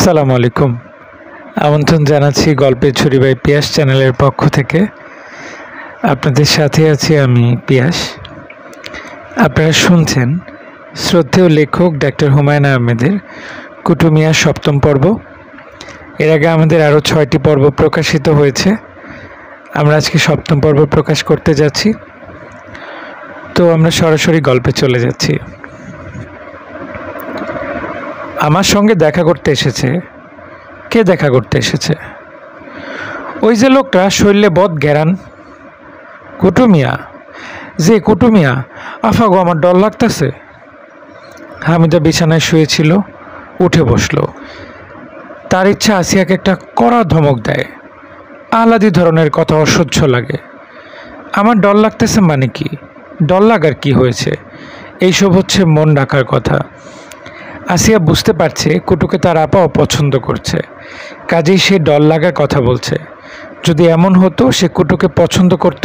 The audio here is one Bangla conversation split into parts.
আসসালামু আলাইকুম। আমন্ত্রণ জানাচ্ছি গল্পের ছড়ি বাই পিয়াস চ্যানেলের পক্ষ থেকে। আপনাদের সাথে আছি আমি পিয়াস। আপনারা শুনছেন শ্রদ্ধেয় লেখক ডাক্তার হুমায়ুন আহমেদের কুটুমিয়া ৭ম পর্ব। এর আগে আমাদের আরও ৬টি পর্ব প্রকাশিত হয়েছে। আমরা আজকে ৭ম পর্ব প্রকাশ করতে যাচ্ছি। তো আমরা সরাসরি গল্পে চলে যাচ্ছি। আমার সঙ্গে দেখা করতে এসেছে। কে দেখা করতে এসেছে? ওই যে লোকটা শৈলে বদ গেরান। কুটুমিয়া? যে কুটুমিয়া? আফাগো, আমার ডর লাগতেছে। হামিদা বিছানায় শুয়েছিল, উঠে বসলো। তার ইচ্ছা আসিয়াকে একটা কড়া ধমক দেয়। আলাদি ধরনের কথা অসহ্য লাগে। আমার ডর লাগতেছে মানে কি? ডর লাগার কি হয়েছে? এইসব হচ্ছে মন ডাকার কথা। আসিয়া বুঝতে পারছে কুটুকে তার আপা অপছন্দ করছে, কাজেই সে ডর লাগার কথা বলছে। যদি এমন হতো সে কুটুকে পছন্দ করত,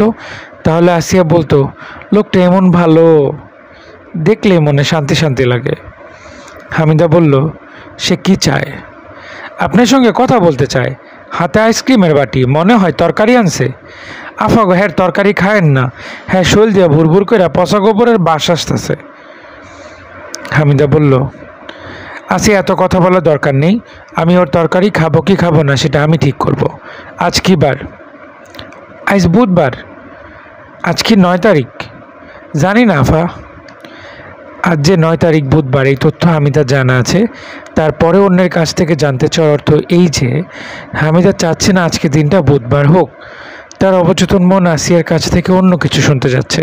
তাহলে আসিয়া বলতো, লোকটা এমন ভালো, দেখলে মনে শান্তি শান্তি লাগে। হামিদা বলল, সে কি চায়? আপনার সঙ্গে কথা বলতে চায়। হাতে আইসক্রিমের বাটি, মনে হয় তরকারি আনছে। আফাগো, হ্যাঁ তরকারি খায়েন না, হ্যাঁ শৈল দিয়া ভুরভুর করে পচা গোবরের বাস আসতেছে। হামিদা বলল, আসিয়া এত কথা বলার দরকার নেই। আমি ওর তরকারি খাবো কি খাবো না সেটা আমি ঠিক করব। আজ কি বার? আজ বুধবার। আজ কি ৯ তারিখ? জানি না আফা। আজ যে ৯ তারিখ বুধবার, এই তথ্য হামিদা জানা আছে। তারপরে অন্যের কাছ থেকে জানতে চাওয়ার অর্থ এই যে হামিদা চাচ্ছে না আজকে দিনটা বুধবার হোক। তার অবচেতন মন আসিয়ার কাছ থেকে অন্য কিছু শুনতে যাচ্ছে।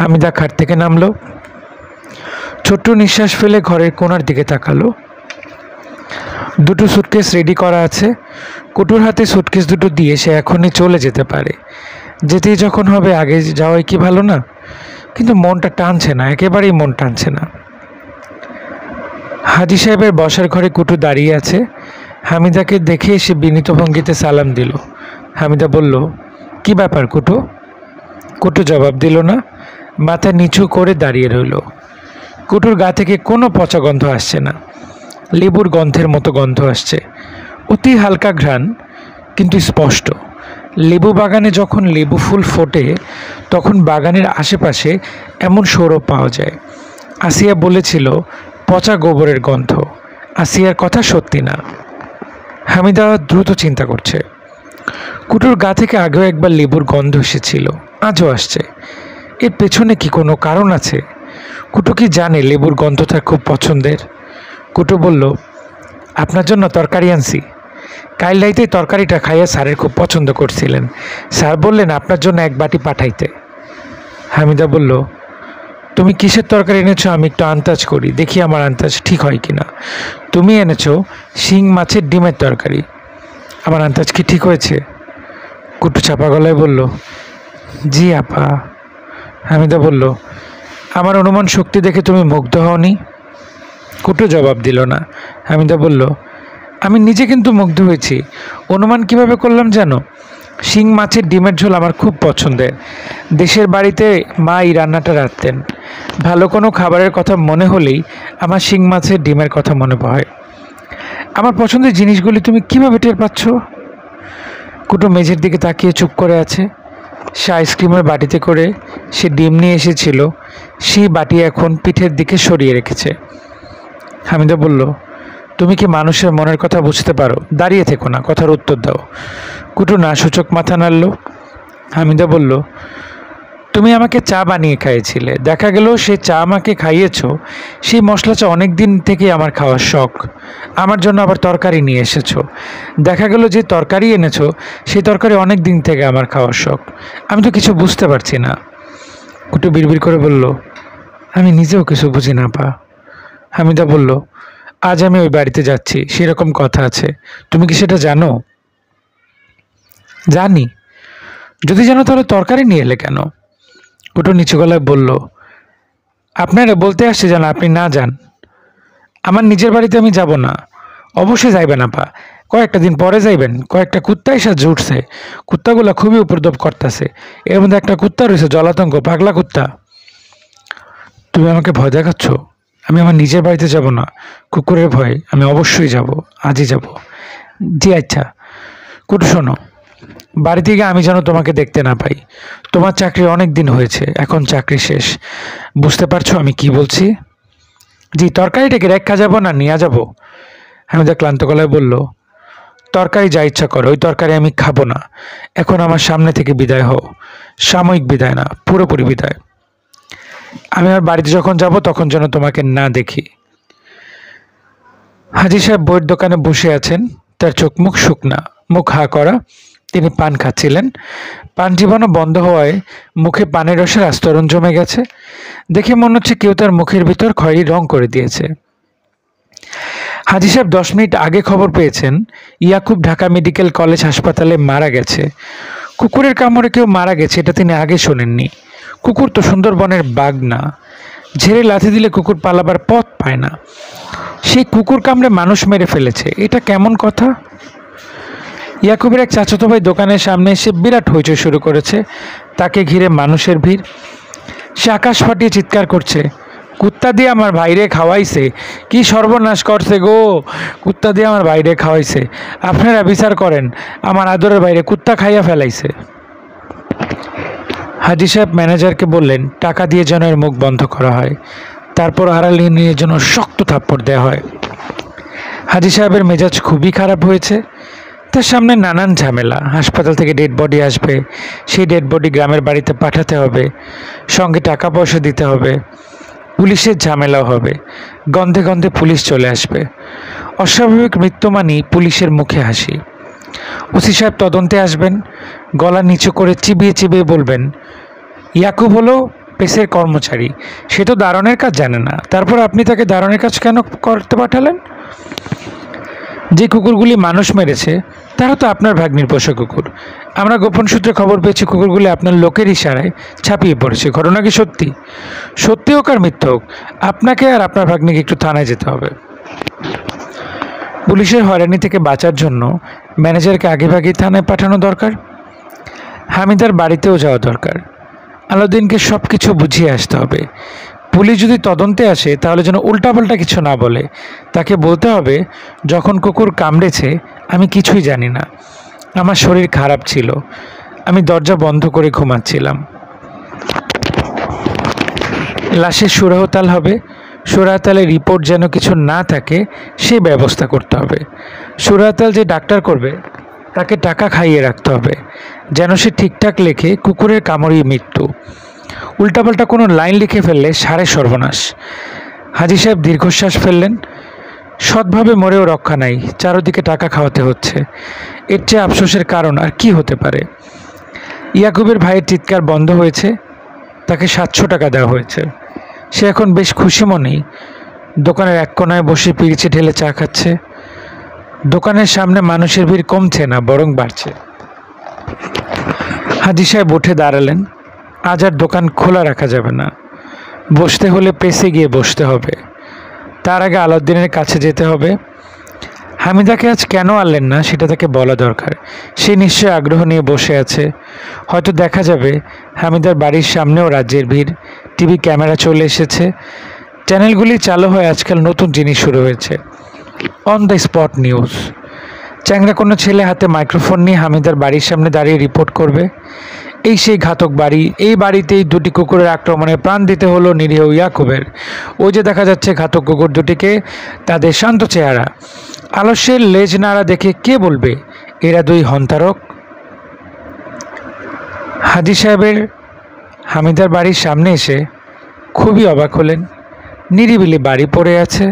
হামিদা খাট থেকে নামলো, ছোট্ট নিঃশ্বাস ফেলে ঘরের কোণার দিকে তাকালো। দুটো সুটকেস রেডি করা আছে। কুটুর হাতে সুটকেস দুটো দিয়ে সে এখনই চলে যেতে পারে। যেতেই যখন হবে আগে যাওয়াই কি ভালো না? কিন্তু মনটা টানছে না, একেবারেই মন টানছে না। হাজি সাহেবের বসার ঘরে কুটু দাঁড়িয়ে আছে। হামিদাকে দেখে সে বিনীত ভঙ্গিতে সালাম দিল। হামিদা বলল, কি ব্যাপার কুটু? কুটু জবাব দিল না, মাথা নিচু করে দাঁড়িয়ে রইল। কুটুর গা থেকে কোনো পচা গন্ধ আসছে না, লেবুর গন্ধের মতো গন্ধ আসছে। অতি হালকা ঘ্রাণ, কিন্তু স্পষ্ট। লেবু বাগানে যখন লেবু ফুল ফোটে তখন বাগানের আশেপাশে এমন সৌরভ পাওয়া যায়। আসিয়া বলেছিল পচা গোবরের গন্ধ। আসিয়ার কথা সত্যি না। হামিদা দ্রুত চিন্তা করছে। কুটুর গা থেকে আগেও একবার লেবুর গন্ধ এসেছিল, আজও আসছে। এর পেছনে কি কোনো কারণ আছে? কুটু কি জানে লেবুর গন্ধ তার খুব পছন্দের? কুটু বলল, আপনার জন্য তরকারি আনছি। কাল রাইতে তরকারিটা খাইয়া স্যারের খুব পছন্দ করছিলেন। স্যার বললেন আপনার জন্য এক বাটি পাঠাইতে। হামিদা বলল, তুমি কিসের তরকারি এনেছো আমি একটু আন্দাজ করি, দেখি আমার আন্দাজ ঠিক হয় কিনা। তুমি এনেছো শিং মাছের ডিমের তরকারি। আমার আন্দাজ কি ঠিক হয়েছে? কুটু চাপা গলায় বলল, জি আপা। হামিদা বলল, আমার অনুমান শক্তি দেখে তুমি মুগ্ধ হওনি? কুটু জবাব দিল না। হামিদা বলল, আমি নিজে কিন্তু মুগ্ধ হয়েছি। অনুমান কিভাবে করলাম জানো? শিং মাছের ডিমের ঝোল আমার খুব পছন্দের। দেশের বাড়িতে মা এই রান্নাটা রাঁধতেন। ভালো কোনো খাবারের কথা মনে হলেই আমার শিং মাছের ডিমের কথা মনে পড়ে। আমার পছন্দের জিনিসগুলি তুমি কিভাবে টের পাচ্ছ? কুটু মেঝের দিকে তাকিয়ে চুপ করে আছে। সে আইসক্রিমের বাটিতে করে সে ডিম নিয়ে এসেছিল, সেই বাটি এখন পিঠের দিকে সরিয়ে রেখেছে। হামিদা বলল, তুমি কি মানুষের মনের কথা বুঝতে পারো? দাঁড়িয়ে থেকো না, কথার উত্তর দাও। কুটু না সূচক মাথা নাড়ল। হামিদা বলল, তুমি আমাকে চা বানিয়ে খাইয়েছিলে, দেখা গেল সে চা আমাকে খাইয়েছো। সেই মশলা চা অনেক দিন থেকে আমার খাওয়ার শখ। আমার জন্য আবার তরকারি নিয়ে এসেছো। দেখা গেল যে তরকারি এনেছো সেই তরকারি অনেক দিন থেকে আমার খাওয়ার শখ। আমি তো কিছু বুঝতে পারছি না। কুটু বিড়বিড় করে বলল, আমি নিজেও কিছু বুঝি না পা। হামিদা বলল, আজ আমি ওই বাড়িতে যাচ্ছি, সেরকম কথা আছে। তুমি কি সেটা জানো? জানি। যদি জানো তাহলে তরকারি নিয়ে এলে কেন? কুটু নিচু গলায় বলল, আপনারা বলতে আসছে যেন আপনি না যান। আমার নিজের বাড়িতে আমি যাব না। অবশ্যই যাইবেন আপা, কয়েকটা দিন পরে যাইবেন। কয়েকটা কুত্তা এসে জুটছে, কুত্তাগুলা খুবই উপদ্রব করতেছে। এর মধ্যে একটা কুত্তা রয়েছে জলাতঙ্ক, পাগলা কুত্তা। তুমি আমাকে ভয় দেখাচ্ছ? আমি আমার নিজের বাড়িতে যাব না, কুকুরের ভয়ে আমি অবশ্যই যাব, আজই যাব। জি আচ্ছা। কুটু শোনো, বাড়ি থেকে আমি যেন তোমাকে দেখতে না পাই। তোমার চাকরি অনেক দিন হয়েছে, এখন চাকরি শেষ। বুঝতে পারছো আমি কি বলছি? জি, তরকারিটাকে রেখা যাব না নিয়ে যাব? হামিদা ক্লান্ত গলায় বলল, তরকারি যা ইচ্ছা করো, ওই তরকারি আমি খাবো না। এখন আমার সামনে থেকে বিদায় হও। সাময়িক বিদায় না, পুরোপুরি বিদায়। আমি আমার বাড়িতে যখন যাব তখন যেন তোমাকে না দেখি। হাজি সাহেব বইয়ের দোকানে বসে আছেন, তার চোখ মুখ শুকনা, মুখ হা করা। তিনি পান খাচ্ছিলেন। পান চিবানো বন্ধ হওয়ায় মুখে পানের রসের আস্তরণ জমে গেছে। দেখে মনে হচ্ছে কেউ তার মুখের ভিতর খয়েরি রং করে দিয়েছে। হাজি সাহেব 10 মিনিট আগে খবর পেয়েছেন ইয়াকুব ঢাকা মেডিকেল কলেজ হাসপাতালে মারা গেছে। কুকুরের কামড়ে কেউ মারা গেছে এটা তিনি আগে শোনেননি। কুকুর তো সুন্দরবনের বাঘ না, ঝেড়ে লাথি দিলে কুকুর পালাবার পথ পায় না। সেই কুকুর কামড়ে মানুষ মেরে ফেলেছে, এটা কেমন কথা? ইয়াকুবের এক চাচাতো ভাই দোকানের সামনে এসে বিরাট হইচই শুরু করেছে। তাকে ঘিরে মানুষের ভিড়। সে আকাশ ফাটিয়ে চিৎকার করছে, কুত্তা দিয়ে আমার ভাইরে খাওয়াইছে, কি সর্বনাশ করছে গো, কুত্তা দিয়ে আমার ভাইরে খাওয়াইছে, আপনারা বিচার করেন, আমার আদরের বাইরে কুত্তা খাইয়া ফেলাইছে। হাজি সাহেব ম্যানেজারকে বললেন টাকা দিয়ে যেন এর মুখ বন্ধ করা হয়, তারপর আড়ালে নিয়ে যেন শক্ত থাপ্পড় দেওয়া হয়। হাজি সাহেবের মেজাজ খুবই খারাপ হয়েছে। তার সামনে নানান ঝামেলা। হাসপাতাল থেকে ডেড বডি আসবে, সেই ডেড বডি গ্রামের বাড়িতে পাঠাতে হবে, সঙ্গে টাকা পয়সা দিতে হবে, পুলিশের ঝামেলাও হবে, গন্ধে গন্ধে পুলিশ চলে আসবে। অস্বাভাবিক মৃত্যু মানেই পুলিশের মুখে হাসি। ওসি সাহেব তদন্তে আসবেন, গলা নিচু করে চিবিয়ে চিবিয়ে বলবেন, ইয়াকুব হলো পেসের কর্মচারী, সে তো দারোয়ানের কাজ জানে না, তারপর আপনি তাকে দারোয়ানের কাজ কেন করতে পাঠালেন? যে কুকুরগুলি মানুষ মেরেছে তারা তো আপনার ভাগ্নির পোষা কুকুর। আমরা গোপন সূত্রে খবর পেয়েছি কুকুরগুলি আপনার লোকের ইশারায় ছাপিয়ে পড়েছে। ঘটনা কি সত্যি? সত্যি হোক আর মিথ্যা হোক, আপনাকে আর আপনার ভাগ্নিকে একটু থানায় যেতে হবে। পুলিশের হয়রানি থেকে বাঁচার জন্য ম্যানেজারকে আগেভাগেই থানায় পাঠানো দরকার। হামিদার বাড়িতেও যাওয়া দরকার। আলাউদ্দিনকে সব কিছু বুঝিয়ে আসতে হবে। পুলিশ যদি তদন্তে আসে তাহলে যেন উল্টাপাল্টা কিছু না বলে। তাকে বলতে হবে, যখন কুকুর কামড়েছে আমি কিছুই জানি না, আমার শরীর খারাপ ছিল, আমি দরজা বন্ধ করে ঘুমাচ্ছিলাম। লাশের সুরাহতাল হবে, সুরাহতালের রিপোর্ট যেন কিছু না থাকে সেই ব্যবস্থা করতে হবে। সুরাহতাল যে ডাক্তার করবে তাকে টাকা খাইয়ে রাখতে হবে, যেন সে ঠিকঠাক লেখে কুকুরের কামড়েই মৃত্যু। উল্টাপাল্টা কোনো লাইন লিখে ফেললে সারে সর্বনাশ। হাজি সাহেব দীর্ঘশ্বাস ফেললেন। সৎভাবে মরেও রক্ষা নাই, চারদিকে টাকা খাওয়াতে হচ্ছে। এর চেয়ে আফসোসের কারণ আর কি হতে পারে? ইয়াকুবের ভাইয়ের চিৎকার বন্ধ হয়েছে, তাকে 700 টাকা দেওয়া হয়েছে। সে এখন বেশ খুশি মনেই দোকানের এক কোনায় বসে পিরিচে ঢেলে চা খাচ্ছে। দোকানের সামনে মানুষের ভিড় কমছে না, বরং বাড়ছে। হাজি সাহেব উঠে দাঁড়ালেন। আজ আর দোকান খোলা রাখা যাবে না, বসতে হলে প্রেসে গিয়ে বসতে হবে। তার আগে আলাউদ্দিনের কাছে যেতে হবে। হামিদাকে আজ কেন আনলেন না সেটা তাকে বলা দরকার। সে নিশ্চয়ই আগ্রহ নিয়ে বসে আছে। হয়তো দেখা যাবে হামিদার বাড়ির সামনেও রাজ্যের ভিড়, টিভি ক্যামেরা চলে এসেছে, চ্যানেলগুলি চালু হয়ে আজকাল নতুন জিনিস শুরু হয়েছে, অন দ্য স্পট নিউজ। চ্যাংড়া কোনো ছেলে হাতে মাইক্রোফোন নিয়ে হামিদার বাড়ির সামনে দাঁড়িয়ে রিপোর্ট করবে, এই সেই ঘাতক বাড়ি, এই বাড়িতেই 2টি কুকুরের আক্রমণে প্রাণ দিতে হলো নিরীহ ইয়াকুবের। ওই যে দেখা যাচ্ছে ঘাতক কুকুর দুটিকে, তাদের শান্ত চেহারা, আলস্যের লেজ নাড়া দেখে কে বলবে এরা 2 হন্তারক? হাজি সাহেবের হামিদার বাড়ির সামনে এসে খুবই অবাক হলেন। নিরিবিলি বাড়ি পড়ে আছে,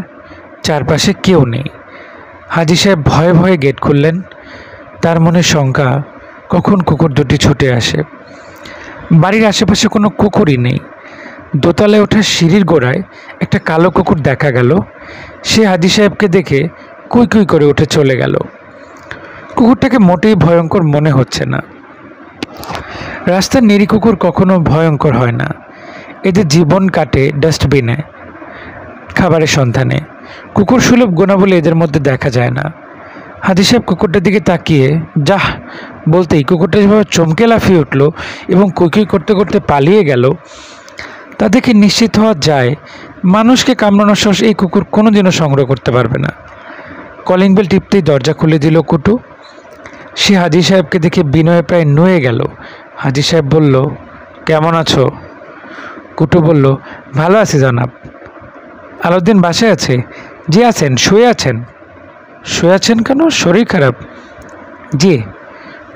চারপাশে কেউ নেই। হাজি সাহেব ভয়ে ভয়ে গেট খুললেন। তার মনে শঙ্কা, কখন কুকুর দুটি ছুটে আসে। বাড়ির আশেপাশে কোনো কুকুরই নেই। দোতলায় ওঠা সিঁড়ির গোড়ায় একটা কালো কুকুর দেখা গেল। সে হাজি সাহেবকে দেখে কুই কুই করে উঠে চলে গেল। কুকুরটাকে মোটেই ভয়ঙ্কর মনে হচ্ছে না। রাস্তার নিরী কুকুর কখনো ভয়ঙ্কর হয় না, এদের জীবন কাটে ডাস্টবিনে, খাবারের সন্ধানে। কুকুর সুলভ গুণাবলী এদের মধ্যে দেখা যায় না। হাজি সাহেব কুকুরটার দিকে তাকিয়ে যাহ বলতেই কুকুরটা যেভাবে চমকে লাফিয়ে উঠল এবং কুই করতে করতে পালিয়ে গেল, তা দেখে নিশ্চিত হওয়া যায় মানুষকে কামড়ানোর সাহস এই কুকুর কোনোদিনও সংগ্রহ করতে পারবে না। কলিং বেল টিপতেই দরজা খুলে দিল কুটু। সে হাজি সাহেবকে দেখে বিনয়ে প্রায় নুয়ে গেল। হাজি সাহেব বলল, কেমন আছো? কুটু বলল, ভালো আছি জনাব। আলাউদ্দিন বাসায় আছে? জি আছেন। শুয়ে আছেন? শুয়ে আছেন কেন? শরীর খারাপ? জি।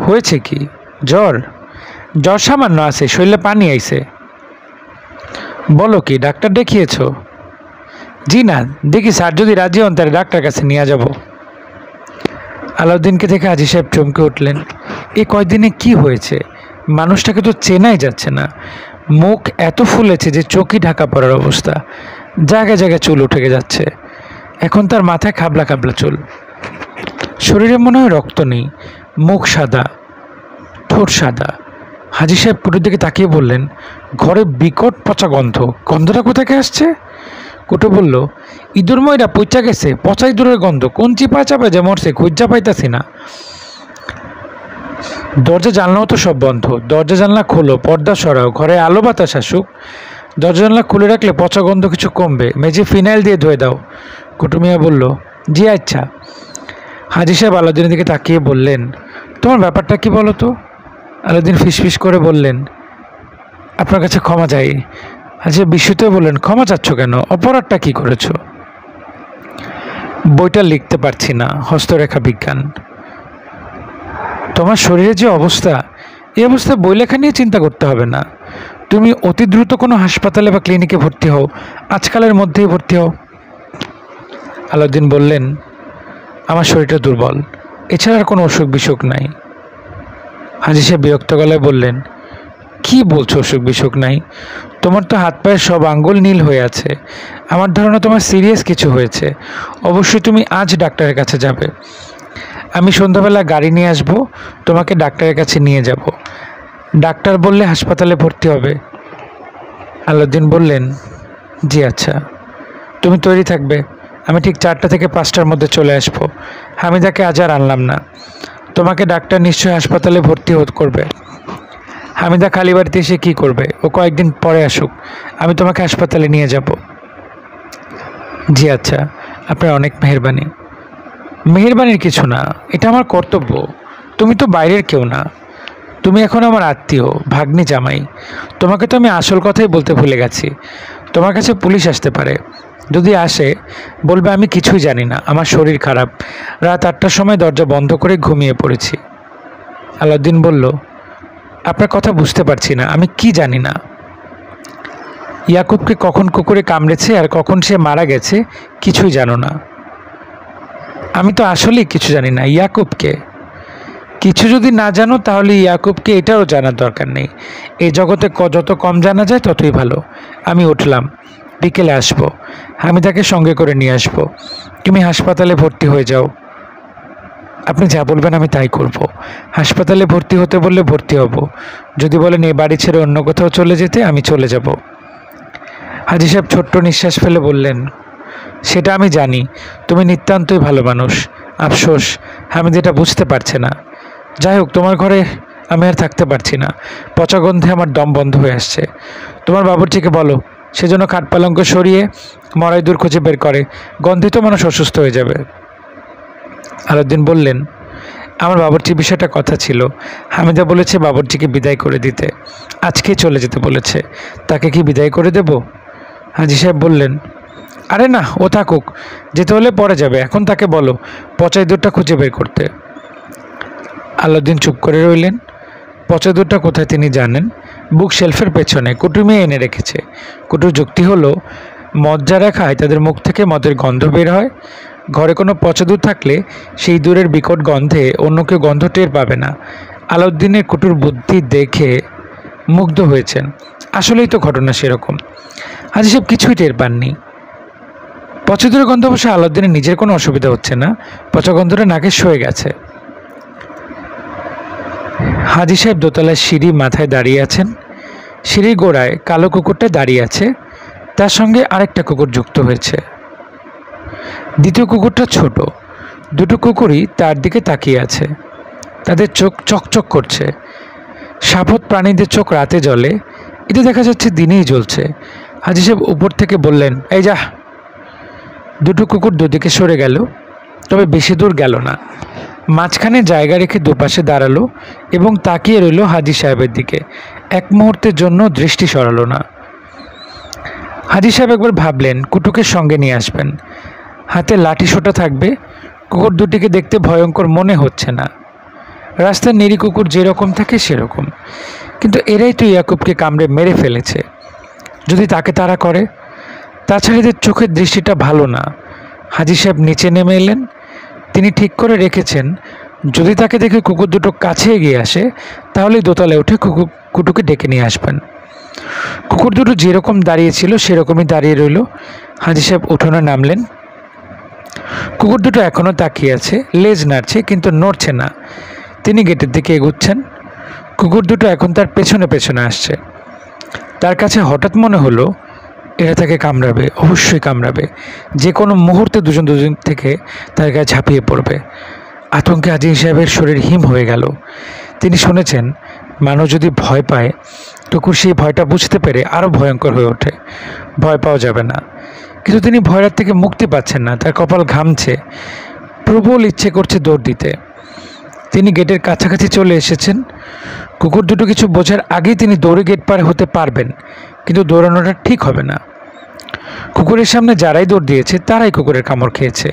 হয়েছে কি? জ্বর? জ্বর সামান্য আছে, শরীরে পানি আইছে। বলো কি, ডাক্তার দেখিয়েছ? জি না, দেখি স্যার যদি রাজি হন তাহলে ডাক্তার কাছে নিয়ে যাব। আলাউদ্দিনকে দেখে হাজি সাহেব চমকে উঠলেন। এই কয়দিনে কি হয়েছে? মানুষটাকে তো চেনাই যাচ্ছে না। মুখ এত ফুলেছে যে চোখই ঢাকা পড়ার অবস্থা। জায়গায় জায়গায় চুল উঠে যাচ্ছে। এখন তার মাথায় খাবলা খাবলা চুল। শরীরে মনে হয় রক্ত নেই। মুখ সাদা, ঠোঁট সাদা। হাজি সাহেব কুটুর দিকে তাকিয়ে বললেন, ঘরে বিকট পচা গন্ধ। গন্ধটা কোথায় আসছে? কুটু বলল, ইঁদুর ময়রা পচা গেছে। পচা ইঁদুরের গন্ধ। কোন চিপায় চাপায় যে মরছে খুঁজা পাইতাছি না। দরজা জানলাও তো সব বন্ধ। দরজা জানলা খোলো, পর্দা সরাও, ঘরে আলো বাতাস আসুক। দরজা জানলা খুলে রাখলে পচা গন্ধ কিছু কমবে। মেঝে ফিনাইল দিয়ে ধুয়ে দাও। কুটু মিয়া বলল, জি আচ্ছা। হাজি সাহেব আলাউদ্দিনের দিকে তাকিয়ে বললেন, তোমার ব্যাপারটা কি বলো তো? আলাউদ্দিন ফিসফিস করে বললেন, আপনার কাছে ক্ষমা চাই। হাজি সাহেব বিস্মিত বললেন, ক্ষমা চাচ্ছ কেন? অপরাধটা কি করেছ? বইটা লিখতে পারছি না, হস্তরেখা বিজ্ঞান। তোমার শরীরের যে অবস্থা, এই অবস্থায় বই লেখা নিয়ে চিন্তা করতে হবে না। তুমি অতি দ্রুত কোনো হাসপাতালে বা ক্লিনিকে ভর্তি হও। আজকালের মধ্যেই ভর্তি হও। আলাউদ্দিন বললেন, আমার শরীরটা দুর্বল, এছাড়া আর কোনো অসুখ বিসুখ নাই। হাজি সাহেব বিরক্ত গলায় বললেন, কি বলছো অসুখ বিসুখ নাই? তোমার তো হাত পায়ের সব আঙ্গুল নীল হয়ে আছে। আমার ধারণা তোমার সিরিয়াস কিছু হয়েছে। অবশ্যই তুমি আজ ডাক্তারের কাছে যাবে। আমি সন্ধ্যাবেলা গাড়ি নিয়ে আসব, তোমাকে ডাক্তারের কাছে নিয়ে যাব। ডাক্তার বললে হাসপাতালে ভর্তি হবে। আলাউদ্দিন বললেন, জি আচ্ছা। তুমি তৈরি থাকবে। আমি ঠিক 4টা থেকে 5টার মধ্যে চলে আসব। হামিদাকে আজ আর আনলাম না। তোমাকে ডাক্তার নিশ্চয়ই হাসপাতালে ভর্তি করবে। হামিদা খালি বাড়িতে এসে কী করবে? ও কয়েকদিন পরে আসুক, আমি তোমাকে হাসপাতালে নিয়ে যাব। জি আচ্ছা, আপনার অনেক মেহেরবানি। মেহেরবানির কিছু না, এটা আমার কর্তব্য। তুমি তো বাইরের কেউ না, তুমি এখন আমার আত্মীয়, ভাগ্নি জামাই। তোমাকে তো আমি আসল কথাই বলতে ভুলে গেছি। তোমার কাছে পুলিশ আসতে পারে। যদি আসে, বলবে আমি কিছুই জানি না, আমার শরীর খারাপ, রাত 8টার সময় দরজা বন্ধ করে ঘুমিয়ে পড়েছি। আলাউদ্দিন বলল, আপনার কথা বুঝতে পারছি না, আমি কি জানি না? ইয়াকুবকে কখন কুকুরে কামড়েছে আর কখন সে মারা গেছে কিছুই জানো না? আমি তো আসলেই কিছু জানি না। ইয়াকুবকে কিছু যদি না জানো তাহলে ইয়াকুবকে এটাও জানার দরকার নেই। এই জগতে যত কম জানা যায় ততই ভালো। আমি উঠলাম, বিকেলে আসবো। হামিদাকে সঙ্গে করে নিয়ে আসবো। তুমি হাসপাতালে ভর্তি হয়ে যাও। আপনি যা বলবেন আমি তাই করব। হাসপাতালে ভর্তি হতে বললে ভর্তি হব। যদি বলেন এই বাড়ি ছেড়ে অন্য কোথাও চলে যেতে, আমি চলে যাব। হাজি সাহেব ছোট্ট নিঃশ্বাস ফেলে বললেন, সেটা আমি জানি, তুমি নিতান্তই ভালো মানুষ। আফসোস হামিদ এটা বুঝতে পারছে না। যাই হোক, তোমার ঘরে আমি আর থাকতে পারছি না। পচা গন্ধে আমার দম বন্ধ হয়ে আসছে। তোমার বাবুর্চিকে বলো সেজন্য খাট পালঙ্ক সরিয়ে মরাই দূর খুঁজে বের করে। গন্ধে তো মানুষ অসুস্থ হয়ে যাবে। আলাউদ্দিন বললেন, আমার বাবুর্চির বিষয়টা কথা ছিল। হামিদা বলেছে বাবুর্চিকে বিদায় করে দিতে, আজকেই চলে যেতে বলেছে। তাকে কি বিদায় করে দেব? হাজি সাহেব বললেন, আরে না, ও থাকুক, যেতে হলে পরে যাবে। এখন তাকে বলো পচা ইঁদুরটা খুঁজে বের করতে। আলাউদ্দিন চুপ করে রইলেন। পচা ইঁদুরটা কোথায় তিনি জানেন। বুক শেলফের পেছনে কুটুমে এনে রেখেছে। কুটুর যুক্তি হলো, মদ যারা খায় তাদের মুখ থেকে মদের গন্ধ বের হয়। ঘরে কোনো পচা ইঁদুর থাকলে সেই ইঁদুরের বিকট গন্ধে অন্য কেউ গন্ধ টের পাবে না। আলাউদ্দিনের কুটুর বুদ্ধি দেখে মুগ্ধ হয়েছেন। আসলেই তো ঘটনা সেরকম। হাজি সাহেব কিছুই টের পাননি। পচা ইঁদুরের গন্ধ অবশ্য আলাউদ্দিনের নিজের কোনো অসুবিধা হচ্ছে না। পচা গন্ধটা নাকে সয়ে গেছে। হাজি সাহেব দোতলায় সিঁড়ি মাথায় দাঁড়িয়ে আছেন। সিঁড়ির গোড়ায় কালো কুকুরটা দাঁড়িয়ে আছে, তার সঙ্গে আরেকটা কুকুর যুক্ত হয়েছে। দ্বিতীয় কুকুরটা ছোট। দুটো কুকুরই তার দিকে তাকিয়ে আছে। তাদের চোখ চকচক করছে। সাপত প্রাণীদের চোখ রাতে জ্বলে, এটা দেখা যাচ্ছে দিনেই জ্বলছে। হাজি সাহেব উপর থেকে বললেন, এই যা। দুটো কুকুর দুদিকে সরে গেল, তবে বেশি দূর গেল না। মাঝখানে জায়গা রেখে দুপাশে দাঁড়ালো এবং তাকিয়ে রইল হাজি সাহেবের দিকে। এক মুহূর্তের জন্য দৃষ্টি সরালো না। হাজি সাহেব একবার ভাবলেন কুটুকে সঙ্গে নিয়ে আসবেন, হাতে লাঠি সোটা থাকবে। কুকুর দুটিকে দেখতে ভয়ঙ্কর মনে হচ্ছে না, রাস্তার নিরী কুকুর যেরকম থাকে সেরকম, কিন্তু এরাই তো ইয়াকুবকে কামড়ে মেরে ফেলেছে। যদি তাকে তাড়া করে? তাছাড়া এদের চোখের দৃষ্টিটা ভালো না। হাজি সাহেব নিচে নেমে এলেন। তিনি ঠিক করে রেখেছেন যদি তাকে দেখে কুকুর দুটো কাছে এগিয়ে আসে তাহলেই দোতলায় উঠে কুটুকে ডেকে নিয়ে আসবেন। কুকুর দুটো যেরকম দাঁড়িয়েছিল সেরকমই দাঁড়িয়ে রইল। হাজি সাহেব উঠোনে নামলেন। কুকুর দুটো এখনও তাকিয়ে আছে, লেজ নাড়ছে কিন্তু নড়ছে না। তিনি গেটের দিকে এগুচ্ছেন। কুকুর দুটো এখন তার পেছনে পেছনে আসছে। তার কাছে হঠাৎ মনে হলো এরা তাকে কামড়াবে, অবশ্যই কামড়াবে। যে কোনো মুহূর্তে দুজন থেকে তার গায়ে ঝাঁপিয়ে পড়বে। আতঙ্কে হাজি সাহেবের শরীর হিম হয়ে গেল। তিনি শুনেছেন মানুষ যদি ভয় পায় কুকুর সেই ভয়টা বুঝতে পেরে আরও ভয়ঙ্কর হয়ে ওঠে। ভয় পাওয়া যাবে না, কিন্তু তিনি ভয়ের থেকে মুক্তি পাচ্ছেন না। তার কপাল ঘামছে, প্রবল ইচ্ছে করছে দৌড় দিতে। তিনি গেটের কাছাকাছি চলে এসেছেন। কুকুর দুটো কিছু বোঝার আগেই তিনি দৌড়ে গেট পার হতে পারবেন, কিন্তু দৌড়ানোটা ঠিক হবে না। কুকুরের সামনে যারাই দৌড় দিয়েছে তারাই কুকুরের কামড় খেয়েছে।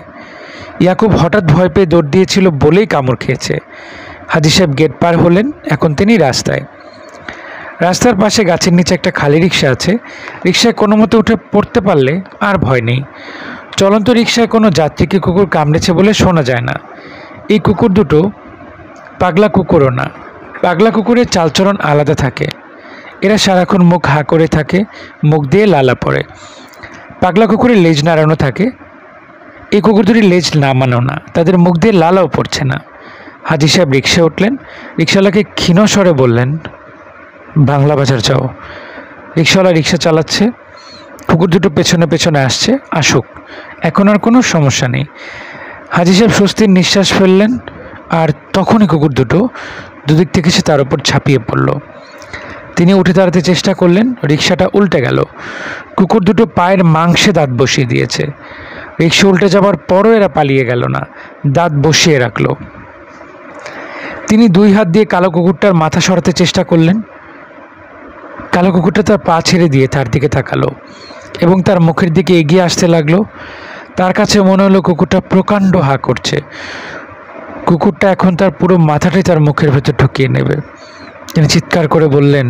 ইয়াকুব হঠাৎ ভয় পেয়ে দৌড় দিয়েছিল বলেই কামড় খেয়েছে। হাজি সাহেব গেট পার হলেন। এখন তিনি রাস্তায়। রাস্তার পাশে গাছের নিচে একটা খালি রিক্সা আছে। রিক্সায় কোনো মতে উঠে পড়তে পারলে আর ভয় নেই। চলন্ত রিক্সায় কোনো যাত্রীকে কুকুর কামড়েছে বলে শোনা যায় না। এই কুকুর দুটো পাগলা কুকুরও না। পাগলা কুকুরের চালচলন আলাদা থাকে। এরা সারাক্ষণ মুখ হা করে থাকে, মুখ দিয়ে লালা পড়ে। পাগলা কুকুরের লেজ নাড়ানো থাকে, এই কুকুর দুটির লেজ নামানো না, তাদের মুখ দিয়ে লালাও পড়ছে না। হাজি সাহেব রিক্সায় উঠলেন। রিক্সাওয়ালাকে ক্ষীণ স্বরে বললেন, বাংলা বাজার যাও। রিক্সাওয়ালা রিক্সা চালাচ্ছে। কুকুর দুটো পেছনে পেছনে আসছে, আসুক, এখন আর কোনো সমস্যা নেই। হাজি সাহেব স্বস্তির নিঃশ্বাস ফেললেন। আর তখনই কুকুর দুটো দুদিক থেকে সে তার উপর ঝাঁপিয়ে পড়ল। তিনি উঠে দাঁড়াতে চেষ্টা করলেন, রিক্সাটা উল্টে গেল। কুকুর দুটো পায়ের মাংসে দাঁত বসিয়ে দিয়েছে। রিক্সা উল্টে যাবার পরও এরা পালিয়ে গেল না, দাঁত বসিয়ে রাখল। তিনি দুই হাত দিয়ে কালো কুকুরটার মাথা সরাতে চেষ্টা করলেন। কালো কুকুরটা তার পা ছেড়ে দিয়ে তার দিকে তাকালো এবং তার মুখের দিকে এগিয়ে আসতে লাগলো। তার কাছে মনে হলো কুকুরটা প্রকাণ্ড হা করছে। কুকুরটা এখন তার পুরো মাথাটাই তার মুখের ভেতর ঢুকিয়ে নেবে। তিনি চিৎকার করে বললেন,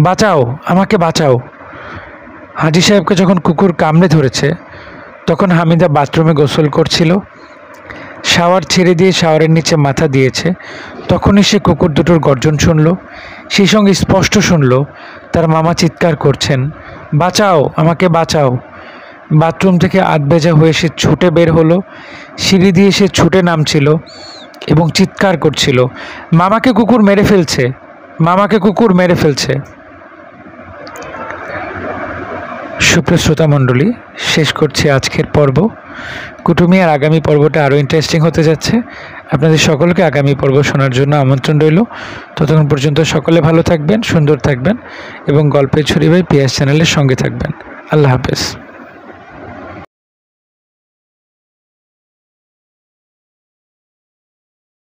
বাঁচাও, আমাকে বাঁচাও। হাজি সাহেবকে যখন কুকুর কামড়ে ধরেছে তখন হামিদা বাথরুমে গোসল করছিল। শাওয়ার ছেড়ে দিয়ে শাওয়ারের নিচে মাথা দিয়েছে। তখনই সে কুকুর দুটোর গর্জন শুনল। সেই সঙ্গে স্পষ্ট শুনল তার মামা চিৎকার করছেন, বাঁচাও, আমাকে বাঁচাও। বাথরুম থেকে আধভেজা হয়ে সে ছুটে বের হলো। সিঁড়ি দিয়ে সে ছুটে নামছিল এবং চিৎকার করছিল, মামাকে কুকুর মেরে ফেলছে, মামাকে কুকুর মেরে ফেলছে। সুপ্রিয় শ্রোতা মণ্ডলী, শেষ করছি আজকের পর্ব। কুটুমিয়ার আগামী পর্বটা আরও ইন্টারেস্টিং হতে যাচ্ছে। আপনাদের সকলকে আগামী পর্ব শোনার জন্য আমন্ত্রণ রইল। ততক্ষণ পর্যন্ত সকলে ভালো থাকবেন, সুন্দর থাকবেন এবং গল্পের ছড়ি ভাই পিএস চ্যানেলের সঙ্গে থাকবেন। আল্লাহ হাফেজ।